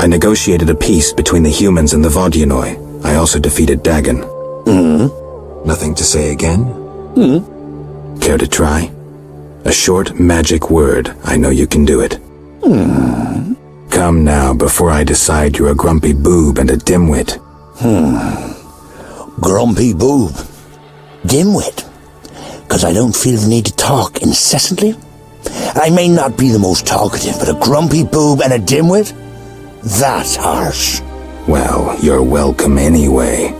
I negotiated a peace between the humans and the Vodyanoi. I also defeated Dagon. Nothing to say again? Care to try? A short magic word. I know you can do it. Come now, before I decide you're a grumpy boob and a dimwit. Grumpy boob. Dimwit. 'Cause I don't feel the need to talk incessantly. I may not be the most talkative, but a grumpy boob and a dimwit? That's harsh. Well, you're welcome anyway.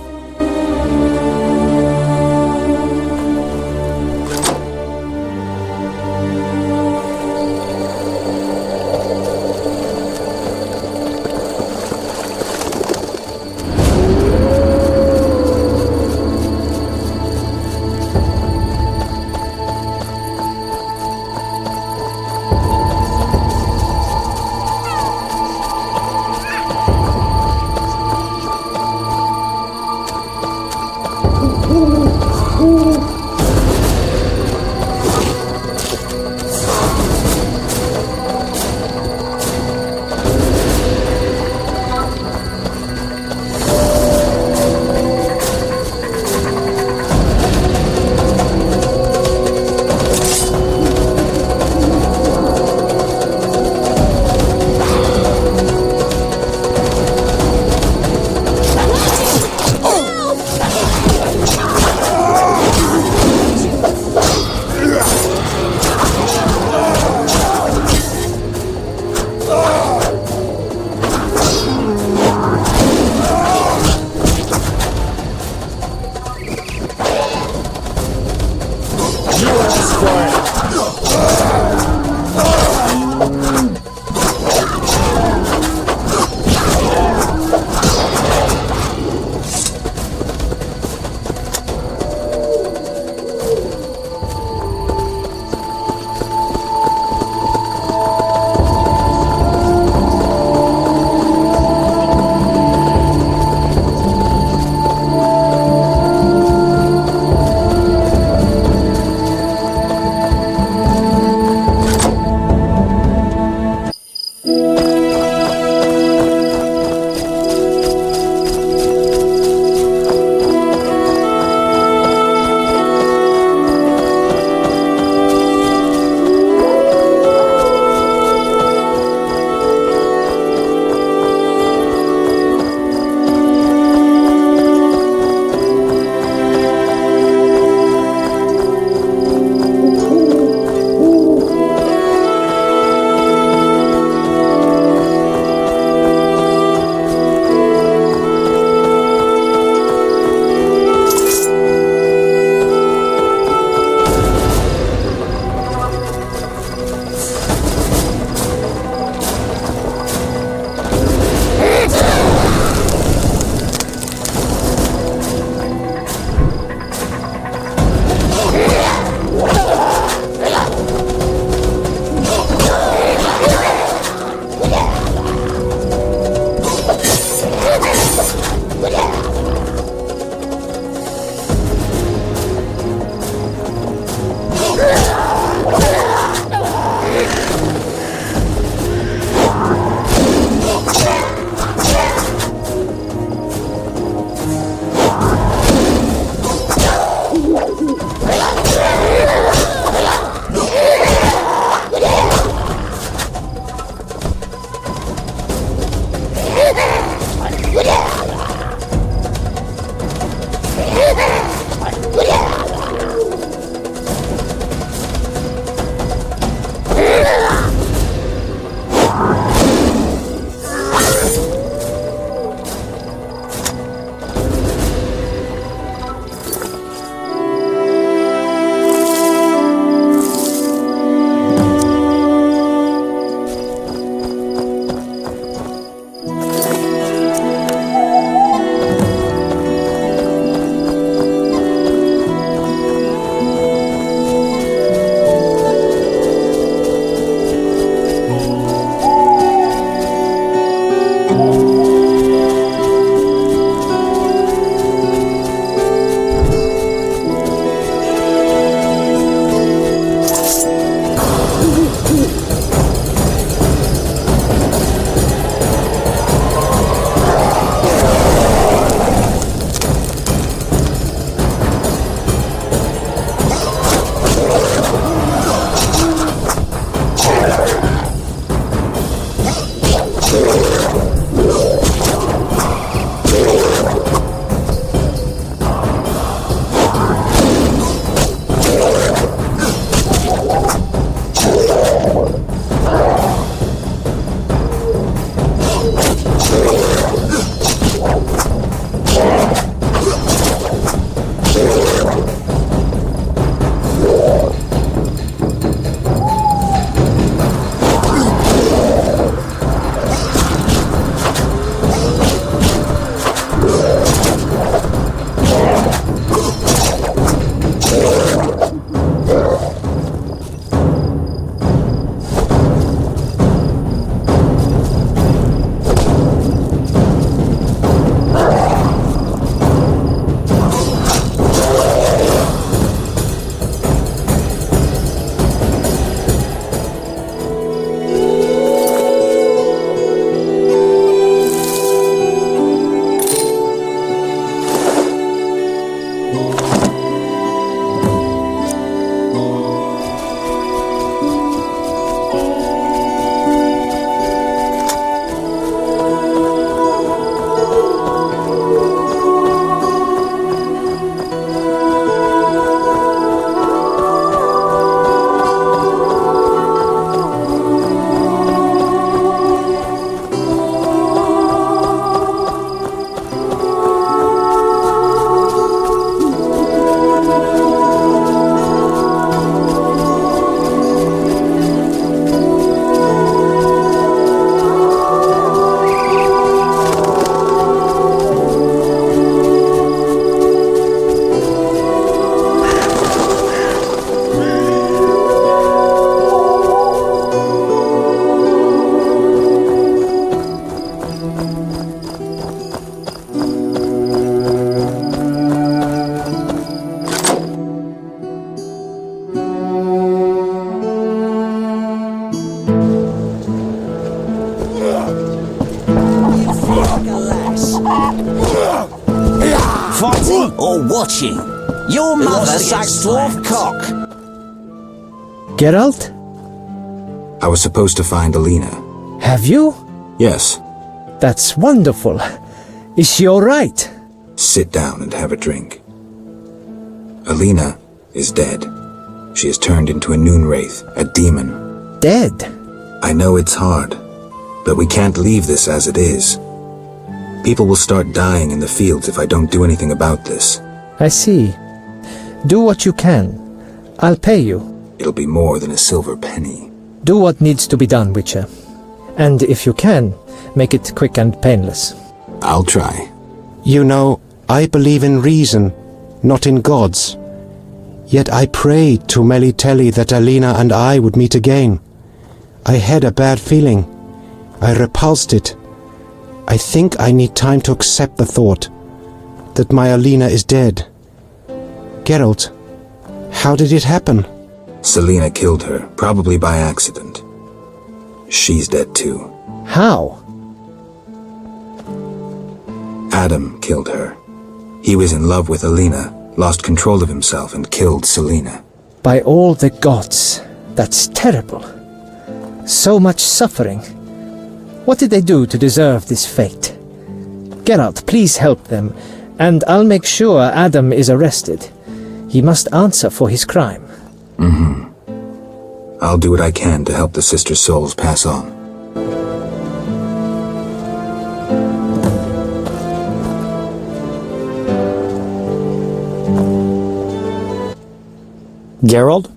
Fighting or watching? Your mother sucks dwarf cock. Geralt? I was supposed to find Alina. Have you? Yes. That's wonderful. Is she all right? Sit down and have a drink. Alina is dead. She has turned into a Noonwraith, a demon. Dead? I know it's hard, but we can't leave this as it is. People will start dying in the fields if I don't do anything about this. I see. Do what you can. I'll pay you. It'll be more than a silver penny. Do what needs to be done, Witcher. And if you can, make it quick and painless. I'll try. You know, I believe in reason, not in gods. Yet I prayed to Melitele that Alina and I would meet again. I had a bad feeling. I repulsed it. I think I need time to accept the thought that my Alina is dead. Geralt, how did it happen? Celina killed her, probably by accident. She's dead too. How? Adam killed her. He was in love with Alina, lost control of himself and killed Celina. By all the gods, that's terrible. So much suffering. What did they do to deserve this fate? Geralt, please help them, and I'll make sure Adam is arrested. He must answer for his crime. I'll do what I can to help the sister souls pass on. Geralt?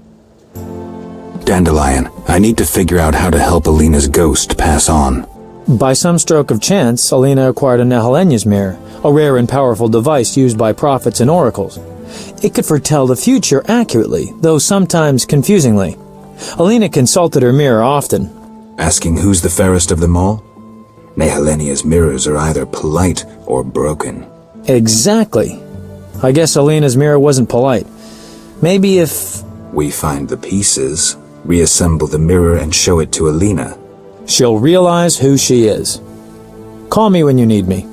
Dandelion, I need to figure out how to help Alina's ghost pass on. By some stroke of chance, Alina acquired a Nehelenia's mirror, a rare and powerful device used by prophets and oracles. It could foretell the future accurately, though sometimes confusingly. Alina consulted her mirror often. Asking who's the fairest of them all? Nehelenia's mirrors are either polite or broken. Exactly. I guess Alina's mirror wasn't polite. Maybe if we find the pieces, reassemble the mirror and show it to Alina, she'll realize who she is. Call me when you need me.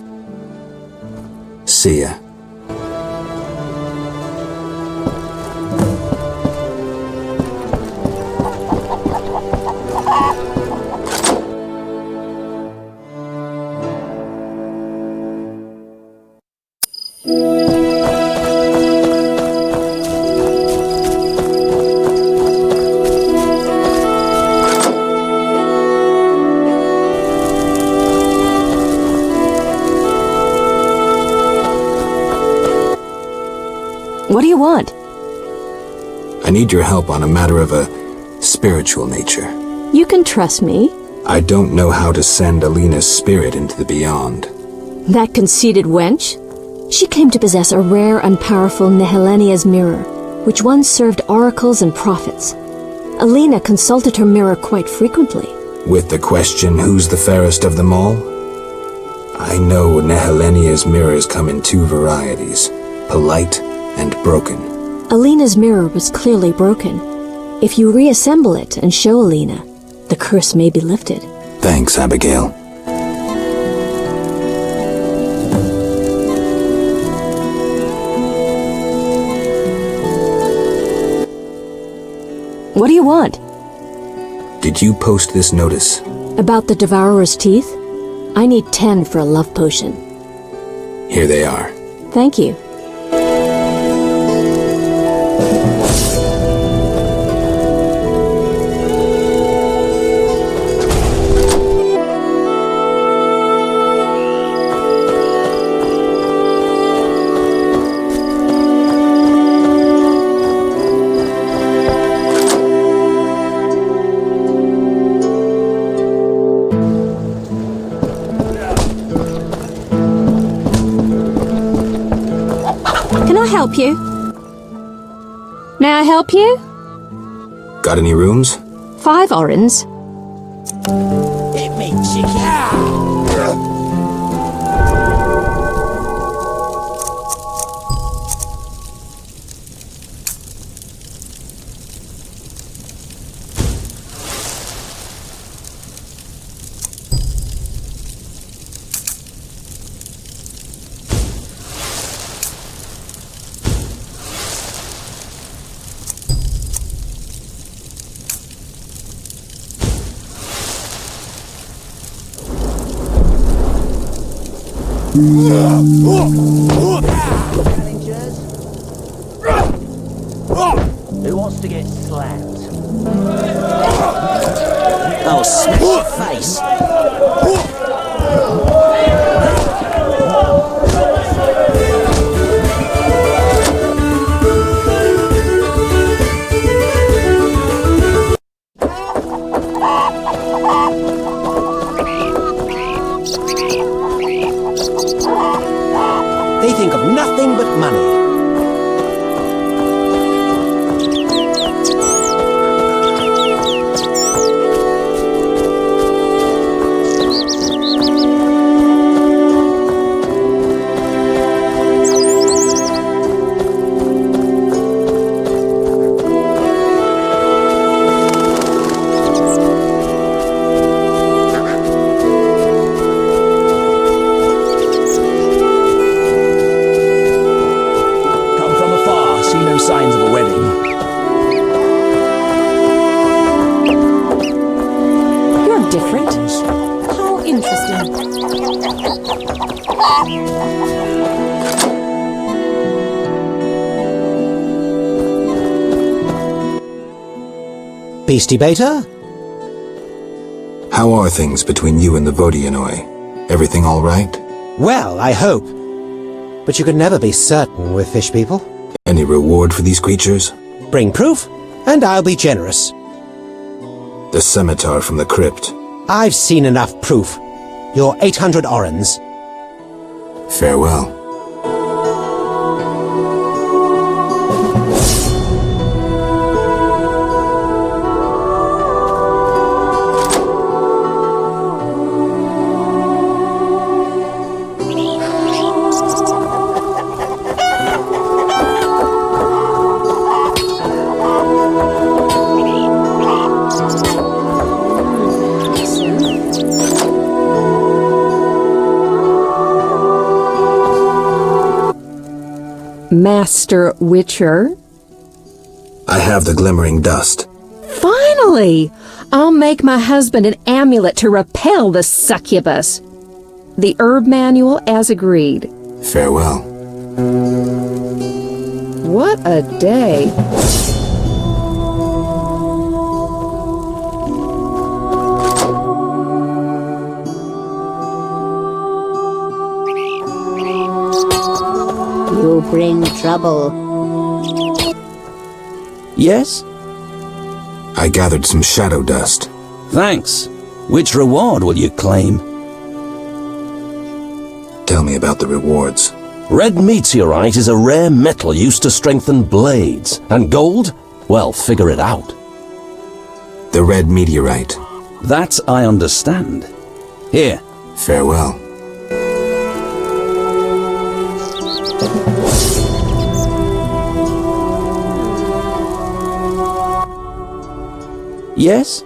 See ya. What do you want? I need your help on a matter of a spiritual nature. You can trust me. I don't know how to send Alina's spirit into the beyond. That conceited wench? She came to possess a rare and powerful Nehelenia's mirror, which once served oracles and prophets. Alina consulted her mirror quite frequently. With the question, who's the fairest of them all? I know Nehelenia's mirrors come in two varieties, polite and broken. Alina's mirror was clearly broken. If you reassemble it and show Alina, the curse may be lifted. Thanks, Abigail. What do you want? Did you post this notice? About the Devourer's teeth? I need 10 for a love potion. Here they are. Thank you. Help you? May I help you? Got any rooms? 5 orens. Hit me, chicken. Who wants to get slapped? Oh, smash your face! They think of nothing but money. Signs of a wedding. You're different. How interesting. Beastie Beta? How are things between you and the Vodyanoi? Everything all right? Well, I hope. But you can never be certain with fish people. Any reward for these creatures? Bring proof, and I'll be generous. The scimitar from the crypt. I've seen enough proof. Your 800 orens. Farewell. Master Witcher. I have the glimmering dust. Finally! I'll make my husband an amulet to repel the succubus. The herb manual as agreed. Farewell. What a day. You bring trouble. Yes? I gathered some shadow dust. Thanks. Which reward will you claim? Tell me about the rewards. Red meteorite is a rare metal used to strengthen blades. And gold? Well, figure it out. The red meteorite. That I understand. Here. Farewell. Yes?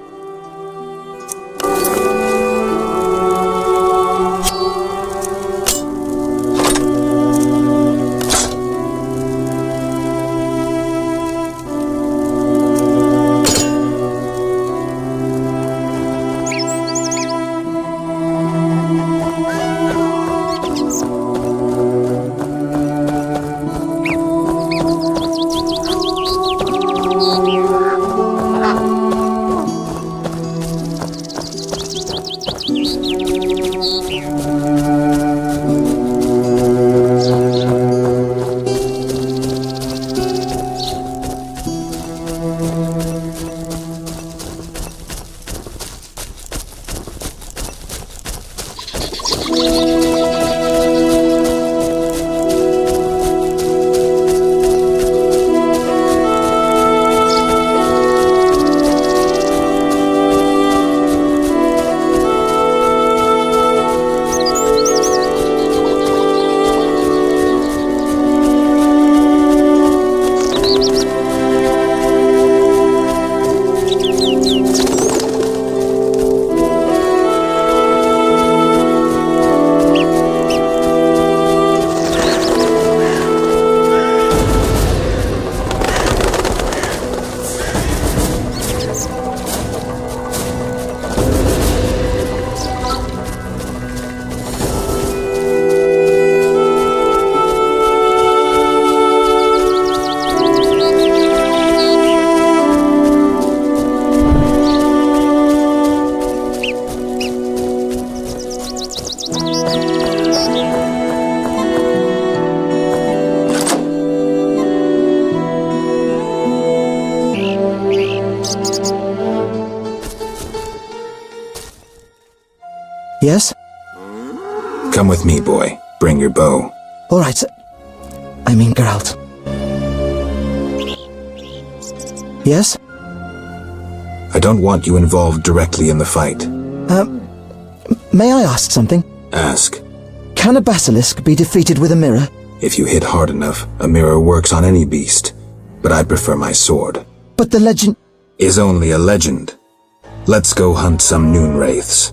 Yes? Come with me, boy. Bring your bow. All right. I mean, Geralt. Yes? I don't want you involved directly in the fight. May I ask something? Ask. Can a basilisk be defeated with a mirror? If you hit hard enough, a mirror works on any beast. But I prefer my sword. But the legend... Is only a legend. Let's go hunt some Noonwraiths.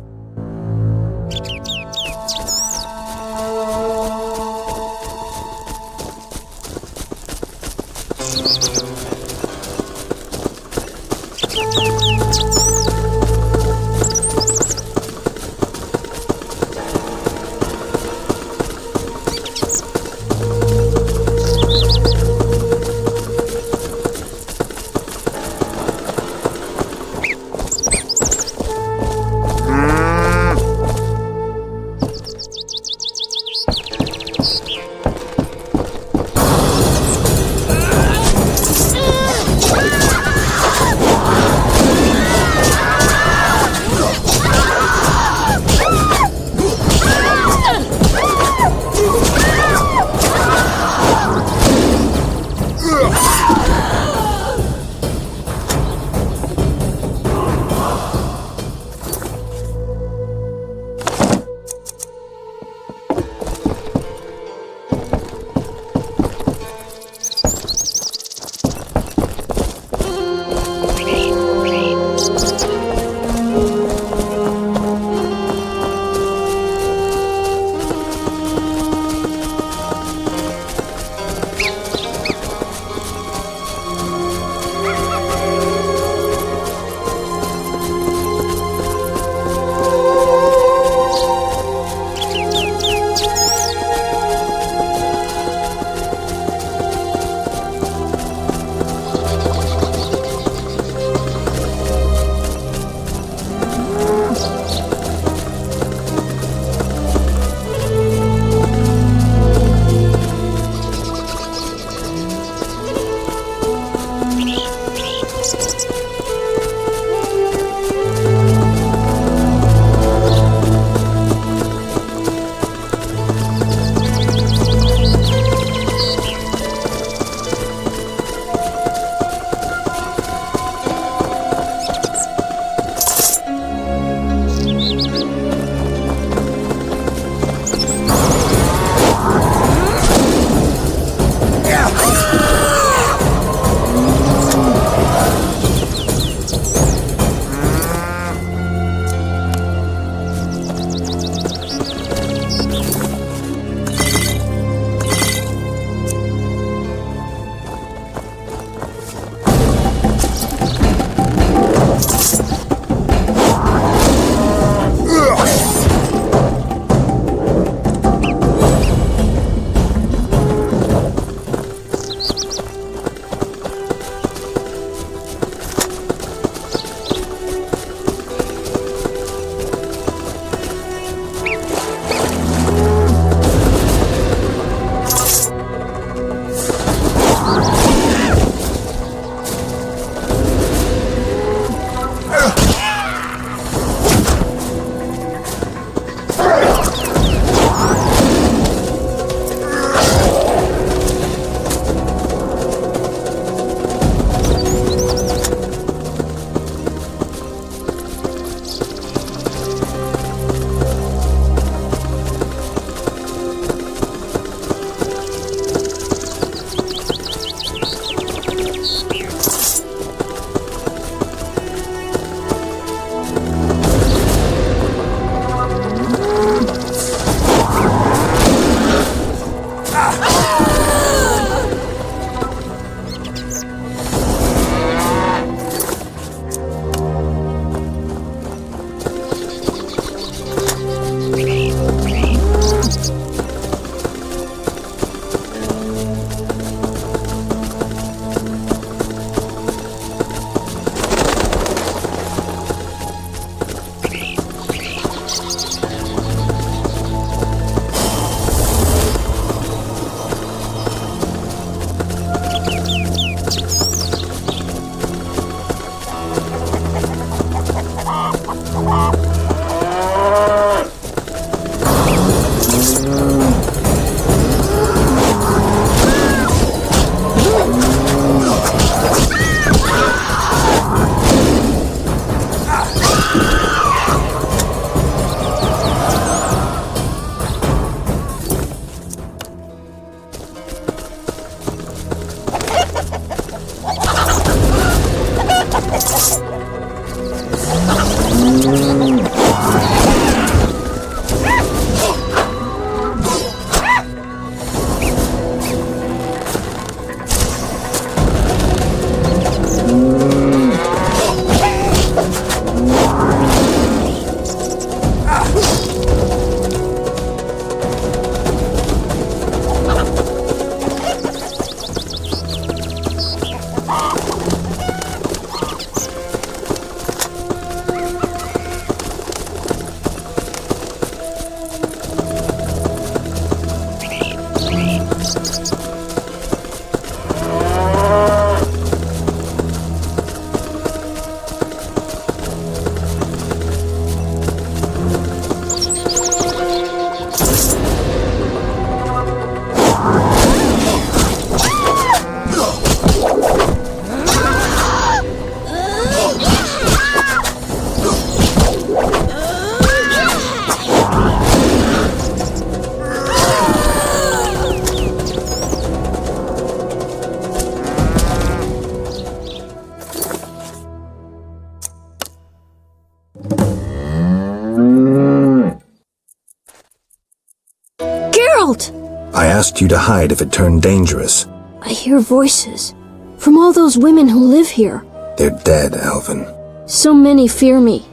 Geralt! I asked you to hide if it turned dangerous. I hear voices. From all those women who live here. They're dead, Alvin. So many fear me.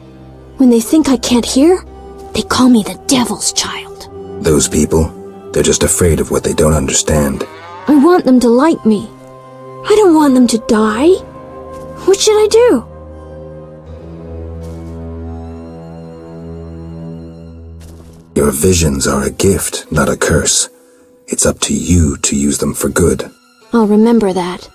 When they think I can't hear, they call me the Devil's Child. Those people, they're just afraid of what they don't understand. I want them to like me. I don't want them to die. What should I do? Your visions are a gift, not a curse. It's up to you to use them for good. I'll remember that.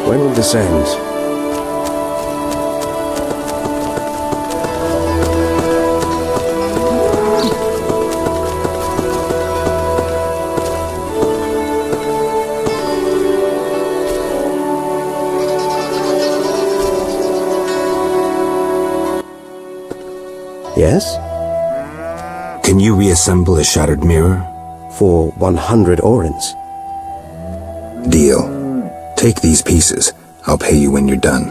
When will this end? Yes? Can you reassemble a shattered mirror? For 100 orens. Deal. Take these pieces. I'll pay you when you're done.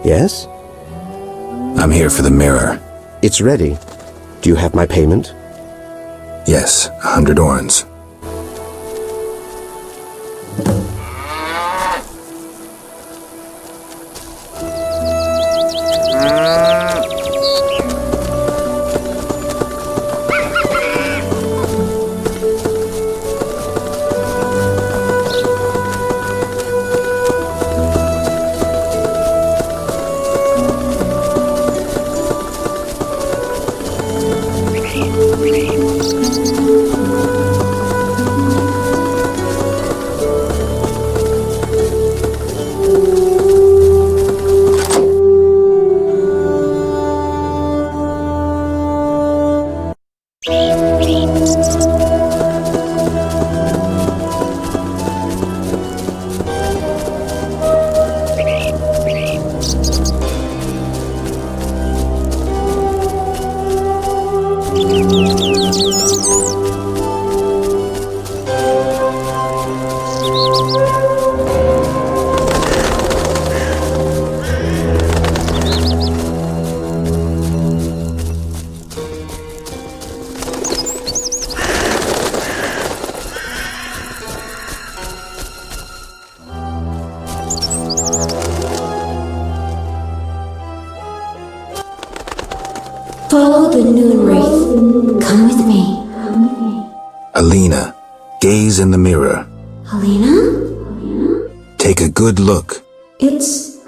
Yes? I'm here for the mirror. It's ready. Do you have my payment? Yes, 100 orens. Follow the Noonwraith. Come with me. Alina, gaze in the mirror. Alina? Take a good look. It's...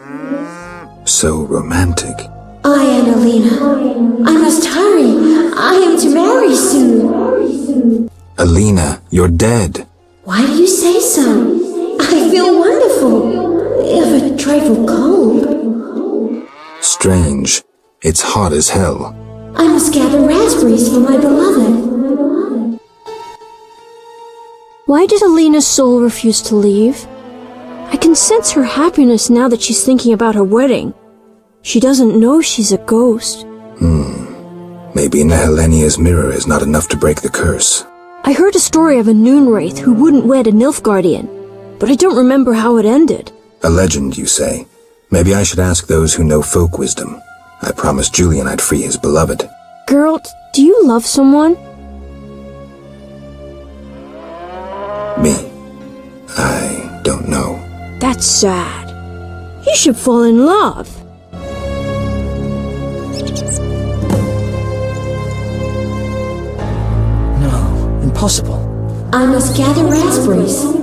So romantic. I am Alina. I must hurry. I am to marry soon. Alina, you're dead. Why do you say so? I feel wonderful, if a trifle cold. Strange. It's hot as hell. I must gather raspberries for my beloved. Why did Alina's soul refuse to leave? I can sense her happiness now that she's thinking about her wedding. She doesn't know she's a ghost. Maybe Nehelenia's mirror is not enough to break the curse. I heard a story of a Noonwraith who wouldn't wed a Nilfgaardian, but I don't remember how it ended. A legend, you say? Maybe I should ask those who know folk wisdom. I promised Julian I'd free his beloved. Geralt, do you love someone? Me? I don't know. That's sad. You should fall in love. No, impossible. I must gather raspberries.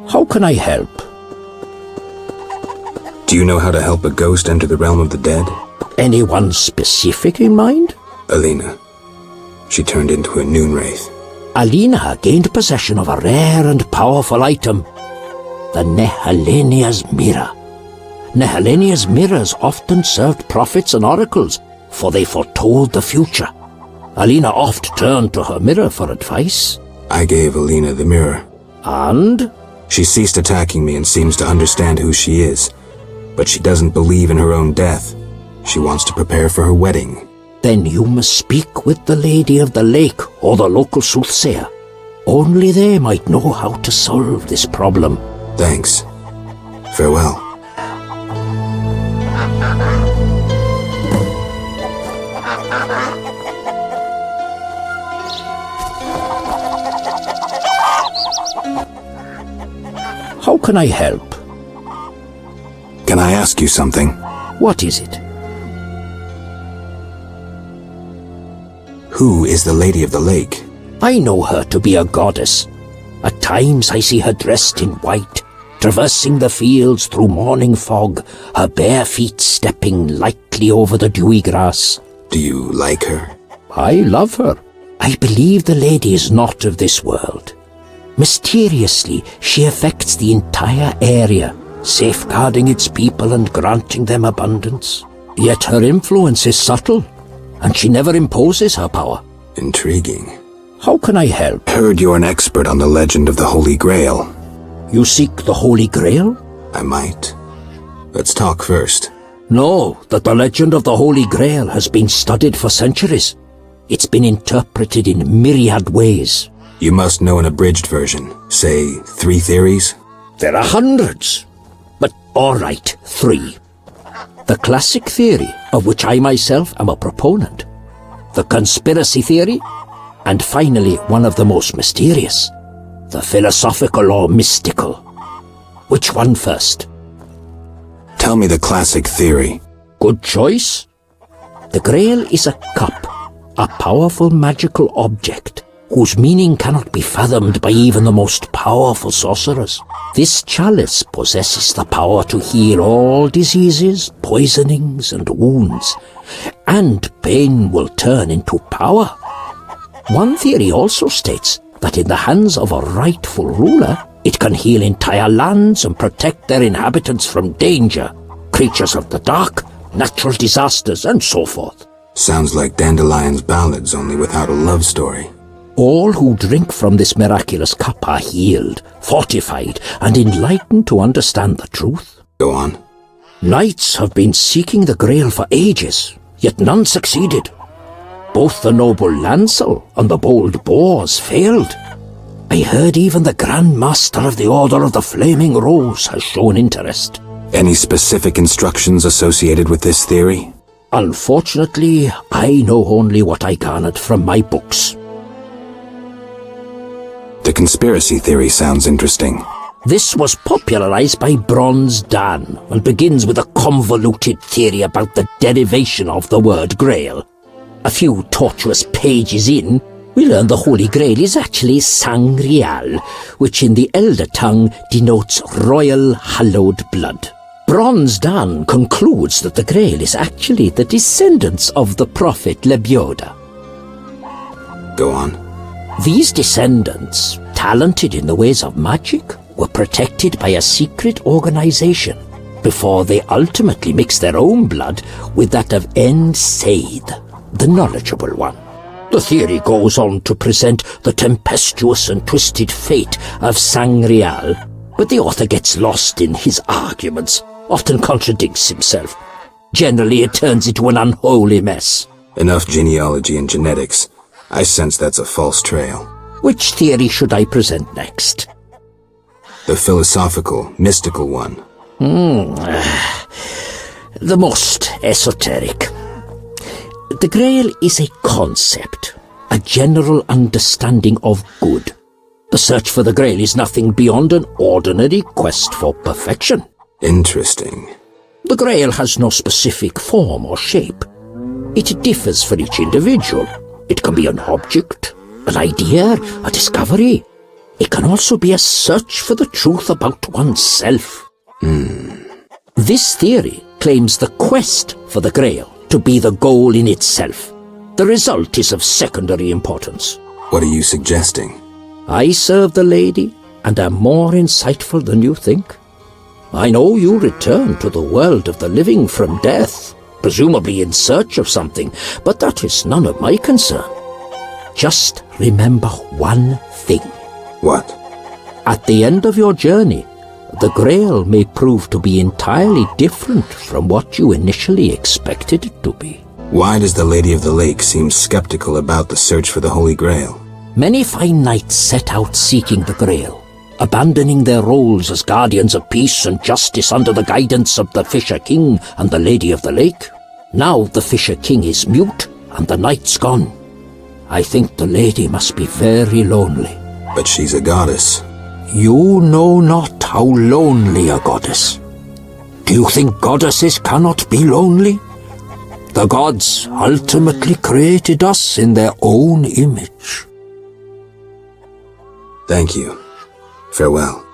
How can I help? Do you know how to help a ghost enter the realm of the dead? Anyone specific in mind? Alina. She turned into a Noonwraith. Alina gained possession of a rare and powerful item, the Nehelenia's mirror. Nehelenia's mirrors often served prophets and oracles, for they foretold the future. Alina oft turned to her mirror for advice. I gave Alina the mirror. And? She ceased attacking me and seems to understand who she is. But she doesn't believe in her own death. She wants to prepare for her wedding. Then you must speak with the Lady of the Lake or the local soothsayer. Only they might know how to solve this problem. Thanks. Farewell. How can I help? Can I ask you something? What is it? Who is the Lady of the Lake? I know her to be a goddess. At times I see her dressed in white, traversing the fields through morning fog, her bare feet stepping lightly over the dewy grass. Do you like her? I love her. I believe the lady is not of this world. Mysteriously, she affects the entire area, safeguarding its people and granting them abundance. Yet her influence is subtle, and she never imposes her power. Intriguing. How can I help? Heard you're an expert on the legend of the Holy Grail. You seek the Holy Grail? I might. Let's talk first. Know that the legend of the Holy Grail has been studied for centuries. It's been interpreted in myriad ways. You must know an abridged version. Say, 3 theories? There are hundreds. But all right, 3. The classic theory, of which I myself am a proponent. The conspiracy theory. And finally, one of the most mysterious. The philosophical or mystical. Which one first? Tell me the classic theory. Good choice. The Grail is a cup, a powerful magical object, whose meaning cannot be fathomed by even the most powerful sorcerers. This chalice possesses the power to heal all diseases, poisonings, and wounds, and pain will turn into power. One theory also states that in the hands of a rightful ruler, it can heal entire lands and protect their inhabitants from danger, creatures of the dark, natural disasters, and so forth. Sounds like Dandelion's ballads, only without a love story. All who drink from this miraculous cup are healed, fortified, and enlightened to understand the truth. Go on. Knights have been seeking the Grail for ages, yet none succeeded. Both the noble Lancel and the bold Boars failed. I heard even the Grand Master of the Order of the Flaming Rose has shown interest. Any specific instructions associated with this theory? Unfortunately, I know only what I garnered from my books. The conspiracy theory sounds interesting. This was popularized by Bronze Dan and begins with a convoluted theory about the derivation of the word Grail. A few tortuous pages in, we learn the Holy Grail is actually Sangreal, which in the Elder tongue denotes royal hallowed blood. Bronze Dan concludes that the Grail is actually the descendants of the prophet Lebioda. Go on. These descendants, talented in the ways of magic, were protected by a secret organization before they ultimately mixed their own blood with that of Said, the knowledgeable one. The theory goes on to present the tempestuous and twisted fate of Sangreal, but the author gets lost in his arguments, often contradicts himself. Generally, it turns into an unholy mess. Enough genealogy and genetics. I sense that's a false trail. Which theory should I present next? The philosophical, mystical one. The most esoteric. The Grail is a concept, a general understanding of good. The search for the Grail is nothing beyond an ordinary quest for perfection. Interesting. The Grail has no specific form or shape. It differs for each individual. It can be an object, an idea, a discovery. It can also be a search for the truth about oneself. This theory claims the quest for the Grail to be the goal in itself. The result is of secondary importance. What are you suggesting? I serve the lady and am more insightful than you think. I know you return to the world of the living from death, presumably in search of something, but that is none of my concern. Just remember one thing. What? At the end of your journey, the Grail may prove to be entirely different from what you initially expected it to be. Why does the Lady of the Lake seem skeptical about the search for the Holy Grail? Many fine knights set out seeking the Grail, abandoning their roles as guardians of peace and justice under the guidance of the Fisher King and the Lady of the Lake. Now the Fisher King is mute and the knight's gone. I think the lady must be very lonely. But she's a goddess. You know not how lonely a goddess. Do you think goddesses cannot be lonely? The gods ultimately created us in their own image. Thank you. Farewell.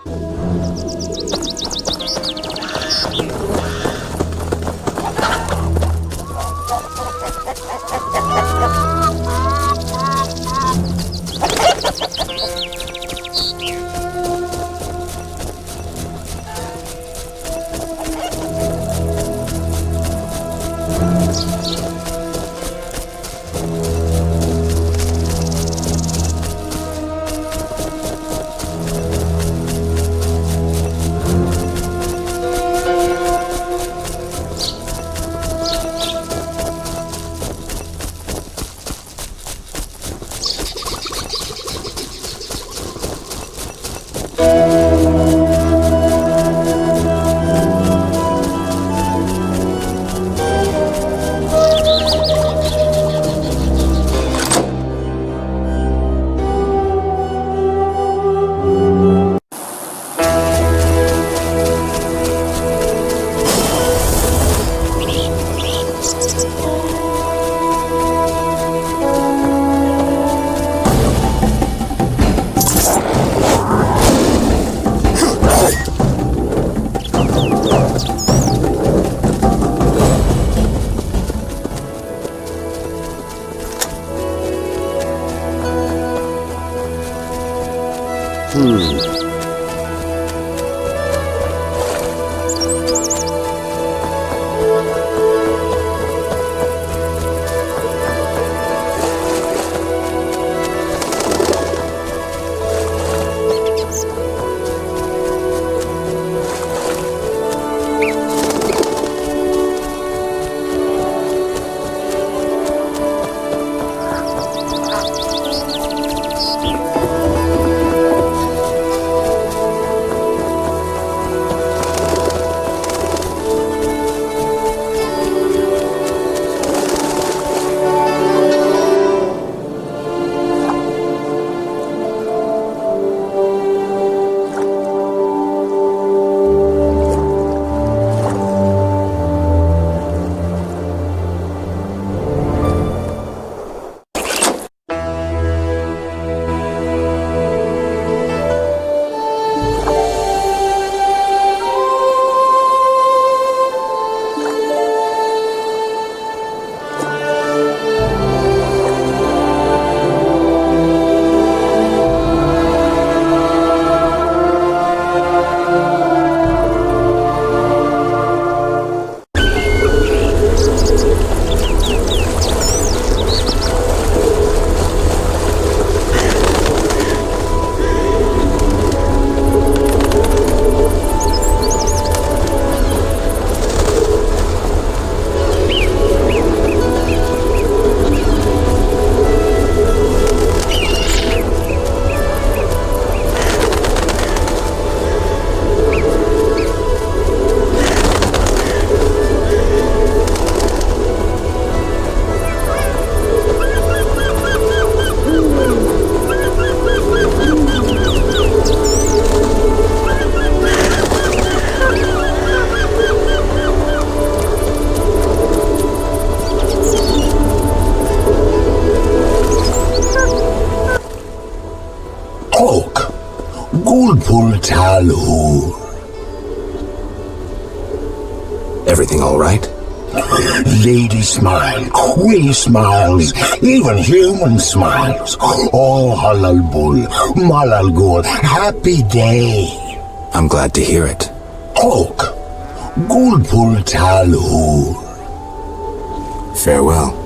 Gulpul Talhur. Everything all right? Lady smile, queen smiles, even human smiles. All halal bul, malal gul, happy day. I'm glad to hear it. Talk. Gulpul Talhur. Farewell.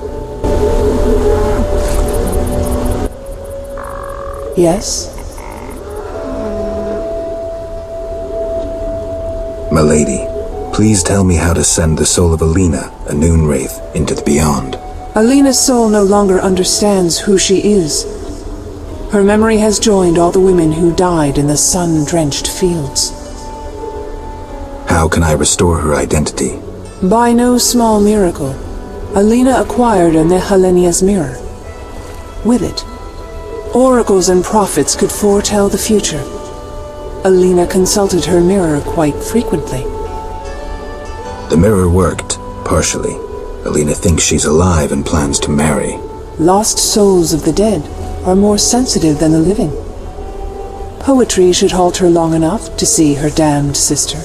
Yes? Milady, please tell me how to send the soul of Alina, a Noonwraith, into the beyond. Alina's soul no longer understands who she is. Her memory has joined all the women who died in the sun-drenched fields. How can I restore her identity? By no small miracle, Alina acquired a Nehelenia's mirror. With it, oracles and prophets could foretell the future. Alina consulted her mirror quite frequently. The mirror worked, partially. Alina thinks she's alive and plans to marry. Lost souls of the dead are more sensitive than the living. Poetry should halt her long enough to see her damned sister.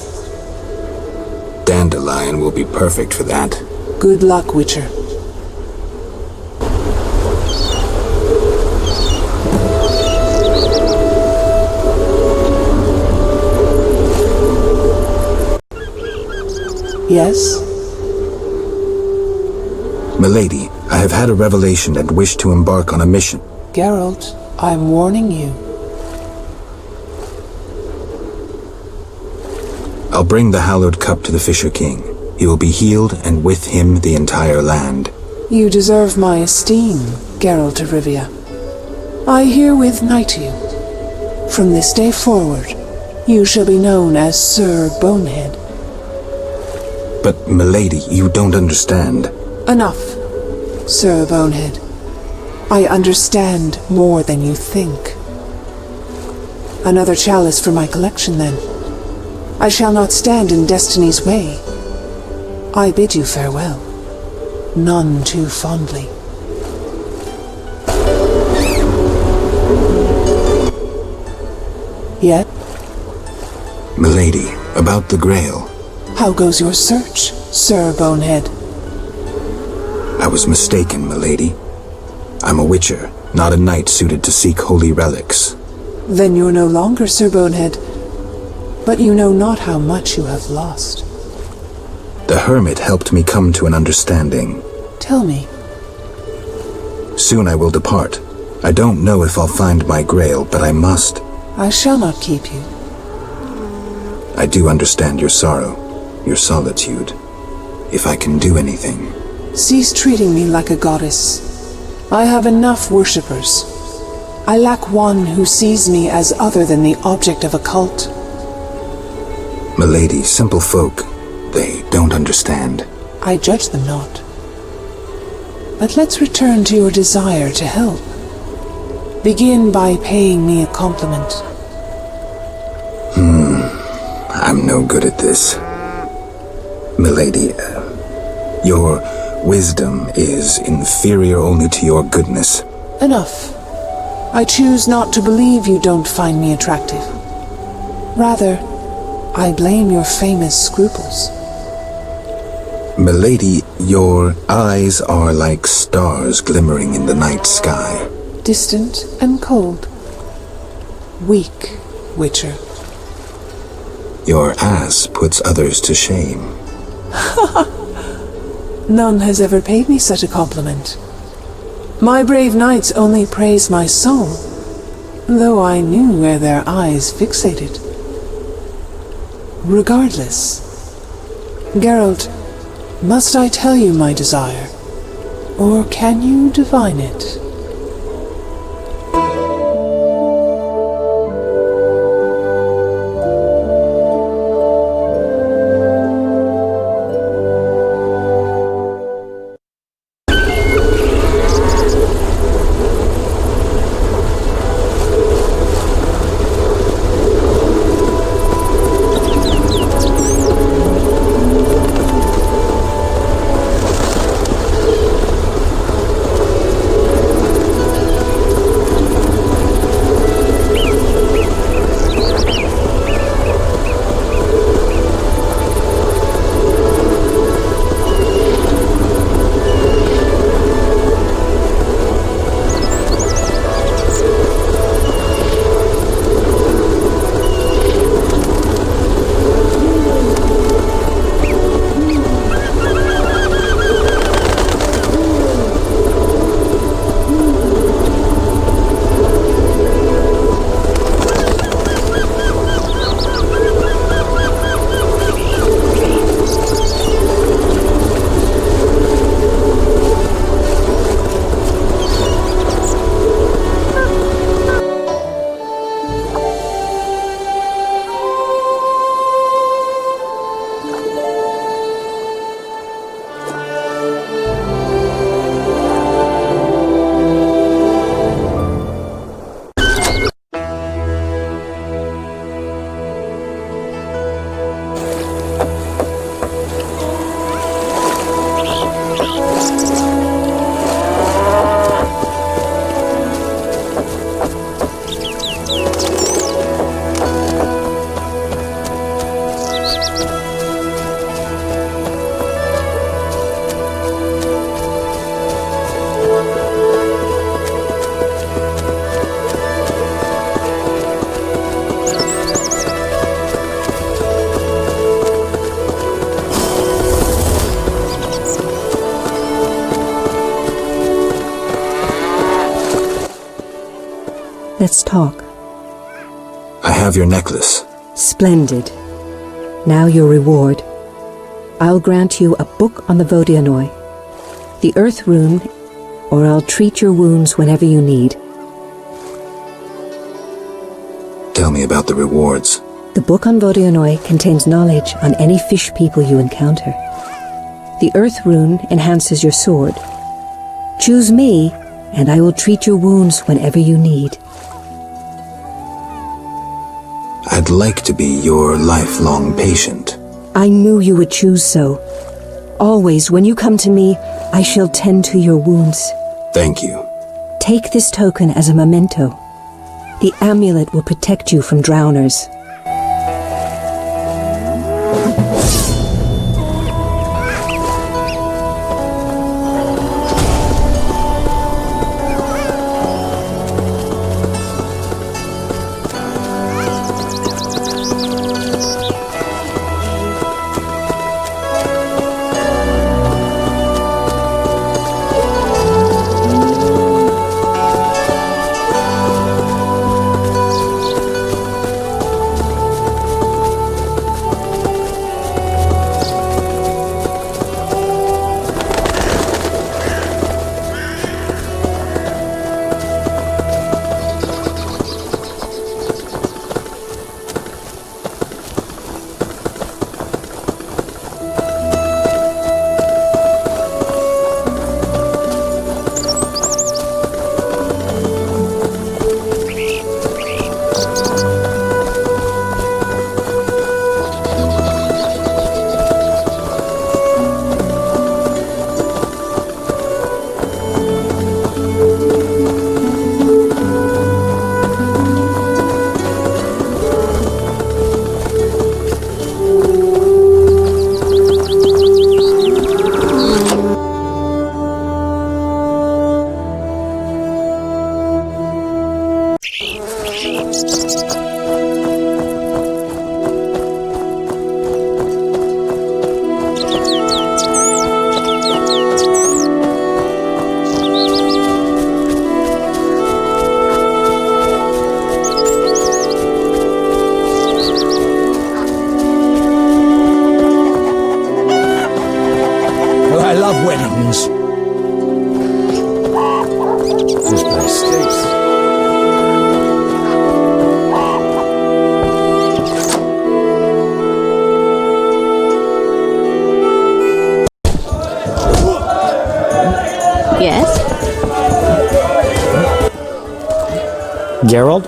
Dandelion will be perfect for that. Good luck, Witcher. Yes? Milady, I have had a revelation and wish to embark on a mission. Geralt, I'm warning you. I'll bring the hallowed cup to the Fisher King. He will be healed, and with him the entire land. You deserve my esteem, Geralt of Rivia. I herewith knight you. From this day forward, you shall be known as Sir Bonehead. But, milady, you don't understand. Enough, Sir Bonehead. I understand more than you think. Another chalice for my collection, then. I shall not stand in destiny's way. I bid you farewell. None too fondly. Yet? Milady, about the Grail. How goes your search, Sir Bonehead? I was mistaken, milady. I'm a witcher, not a knight suited to seek holy relics. Then you're no longer Sir Bonehead, but you know not how much you have lost. The hermit helped me come to an understanding. Tell me. Soon I will depart. I don't know if I'll find my Grail, but I must. I shall not keep you. I do understand your sorrow, your solitude. If I can do anything. Cease treating me like a goddess. I have enough worshippers. I lack one who sees me as other than the object of a cult. Milady, simple folk, they don't understand. I judge them not. But let's return to your desire to help. Begin by paying me a compliment. I'm no good at this. Milady, your wisdom is inferior only to your goodness. Enough. I choose not to believe you don't find me attractive. Rather, I blame your famous scruples. Milady, your eyes are like stars glimmering in the night sky. Distant and cold. Weak, Witcher. Your ass puts others to shame. None has ever paid me such a compliment. My brave knights only praise my soul, though I knew where their eyes fixated. Regardless, Geralt, must I tell you my desire, or can you divine it? Let's talk. I have your necklace. Splendid. Now your reward. I'll grant you a book on the Vodianoi, the Earth Rune, or I'll treat your wounds whenever you need. Tell me about the rewards. The book on Vodianoi contains knowledge on any fish people you encounter. The Earth Rune enhances your sword. Choose me, and I will treat your wounds whenever you need. I'd like to be your lifelong patient. I knew you would choose so. Always, when you come to me, I shall tend to your wounds. Thank you. Take this token as a memento. The amulet will protect you from drowners. Yes? Geralt?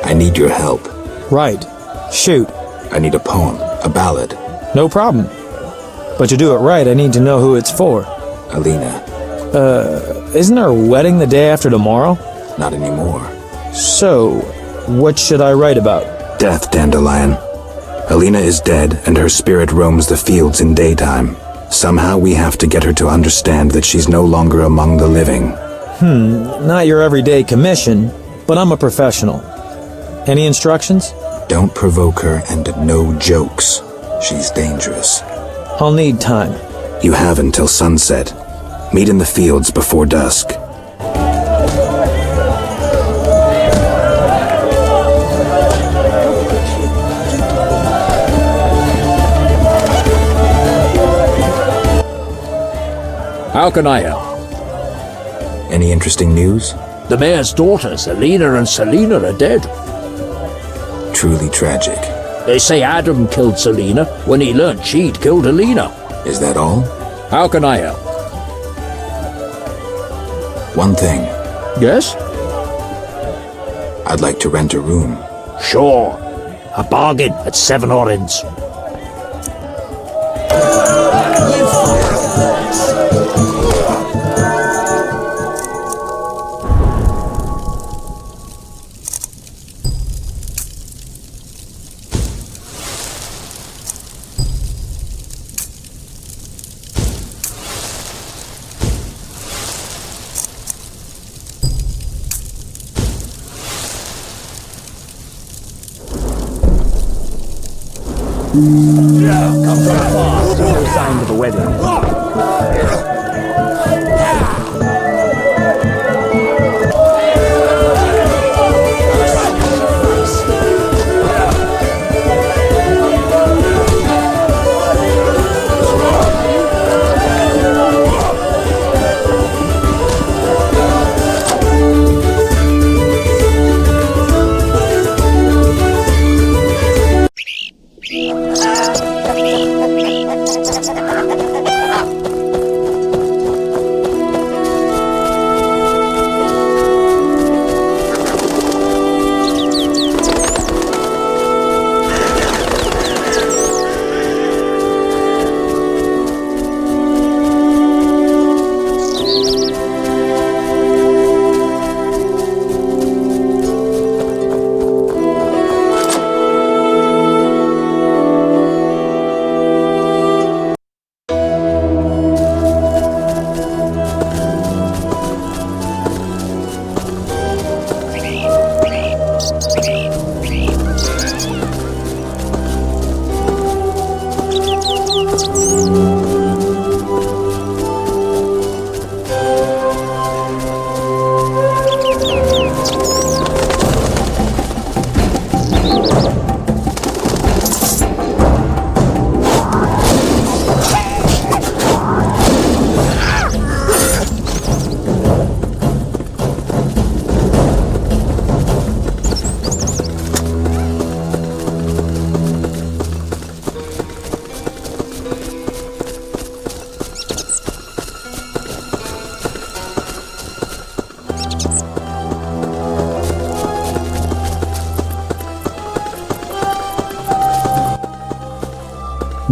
I need your help. Right. Shoot. I need a poem, a ballad. No problem. But to do it right, I need to know who it's for. Alina. Isn't our wedding the day after tomorrow? Not anymore. So, what should I write about? Death, Dandelion. Alina is dead, and her spirit roams the fields in daytime. Somehow we have to get her to understand that she's no longer among the living. Not your everyday commission, but I'm a professional. Any instructions? Don't provoke her, and no jokes. She's dangerous. I'll need time. You have until sunset. Meet in the fields before dusk. How can I help? Any interesting news? The mayor's daughters, Alina and Celina, are dead. Truly tragic. They say Adam killed Celina when he learned she'd killed Alina. Is that all? How can I help? One thing. Yes? I'd like to rent a room. Sure. A bargain at 7 orens. No signs of a wedding.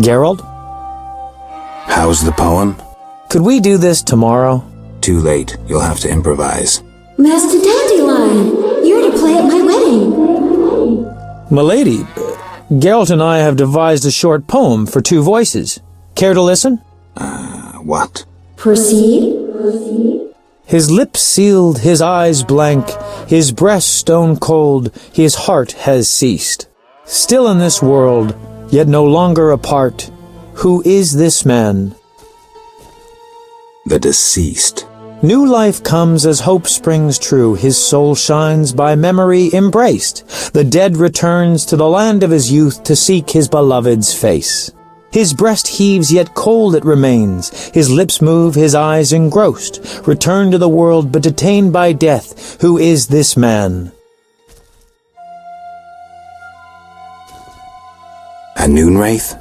Geralt? How's the poem? Could we do this tomorrow? Too late. You'll have to improvise. Master Dandelion, you're to play at my wedding. Milady, Geralt and I have devised a short poem for 2 voices. Care to listen? What? Proceed. His lips sealed, his eyes blank, his breast stone cold, his heart has ceased. Still in this world, yet no longer apart, who is this man? The deceased. New life comes as hope springs true, his soul shines by memory embraced. The dead returns to the land of his youth to seek his beloved's face. His breast heaves, yet cold it remains. His lips move, his eyes engrossed. Returned to the world, but detained by death. Who is this man? A Noonwraith?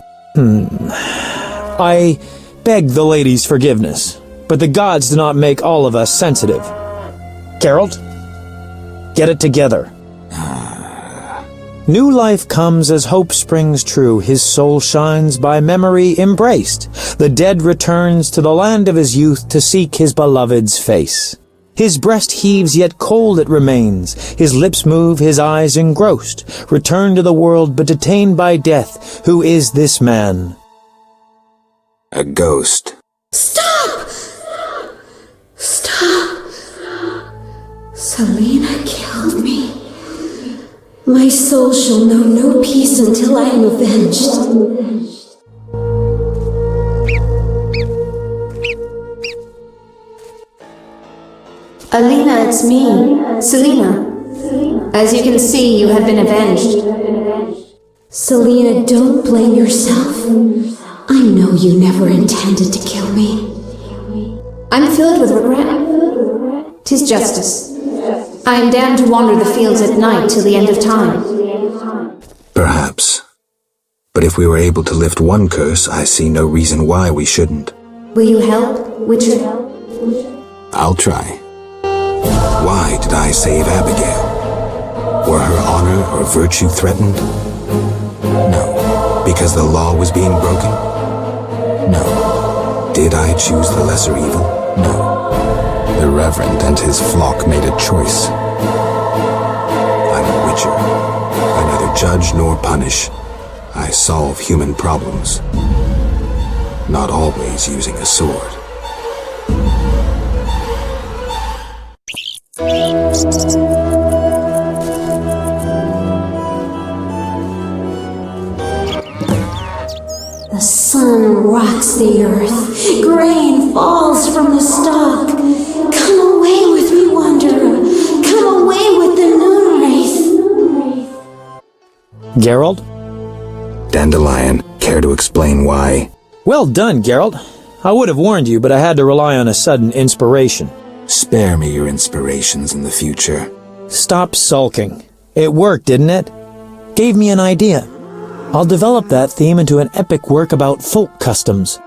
I beg the lady's forgiveness, but the gods do not make all of us sensitive. Geralt, get it together. New life comes as hope springs true, his soul shines by memory embraced. The dead returns to the land of his youth to seek his beloved's face. His breast heaves, yet cold it remains. His lips move, his eyes engrossed. Returned to the world, but detained by death. Who is this man? A ghost. Stop! Stop! Celina killed me. My soul shall know no peace until I am avenged. Alina, it's me, Celina. As you can see, you have been avenged. Celina, don't blame yourself. I know you never intended to kill me. I'm filled with regret. 'Tis justice. I am damned to wander the fields at night till the end of time. Perhaps. But if we were able to lift one curse, I see no reason why we shouldn't. Will you help, Witcher? I'll try. Why did I save Abigail? Were her honor or virtue threatened? No. Because the law was being broken? No. Did I choose the lesser evil? No. The Reverend and his flock made a choice. I'm a witcher. I neither judge nor punish. I solve human problems. Not always using a sword. rocks the earth. Grain falls from the stalk. Come away with me, wanderer. Come away with the Noonwraith. Geralt? Dandelion, care to explain why? Well done, Geralt. I would have warned you, but I had to rely on a sudden inspiration. Spare me your inspirations in the future. Stop sulking. It worked, didn't it? Gave me an idea. I'll develop that theme into an epic work about folk customs.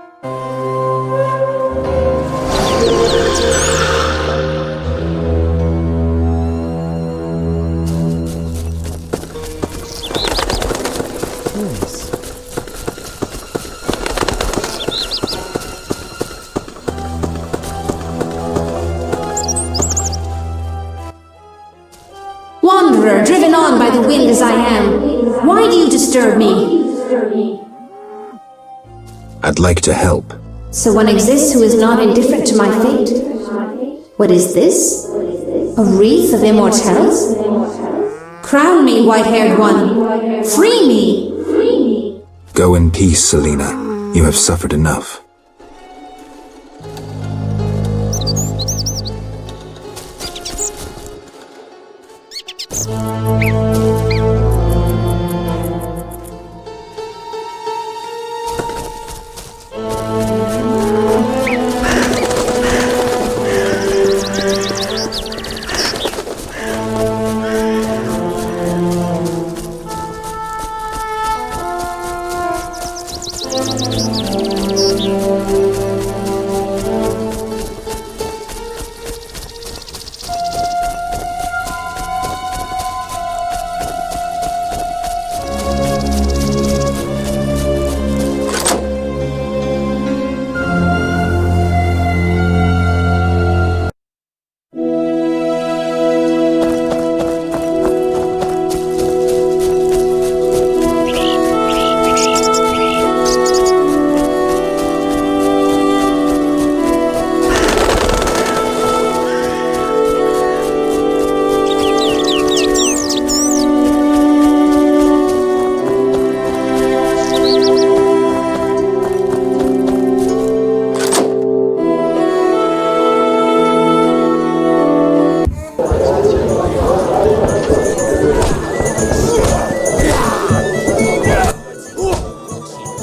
Wanderer, driven on by the wind as I am, why do you disturb me? I'd like to help. So one exists who is not indifferent to my fate. What is this? A wreath of immortelles? Crown me, white-haired one. Free me! Go in peace, Celina. You have suffered enough.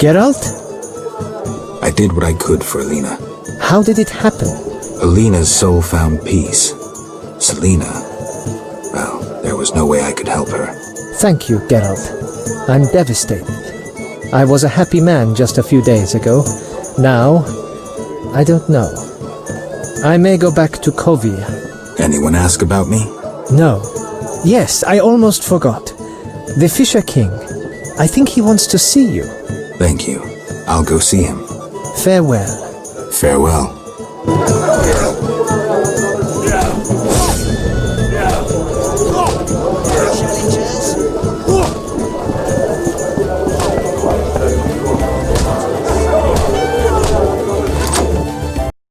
Geralt? I did what I could for Alina. How did it happen? Alina's soul found peace. Celina, well, there was no way I could help her. Thank you, Geralt. I'm devastated. I was a happy man just a few days ago. Now, I don't know. I may go back to Kovia. Anyone ask about me? No. Yes, I almost forgot. The Fisher King. I think he wants to see you. Thank you. I'll go see him. Farewell. Farewell.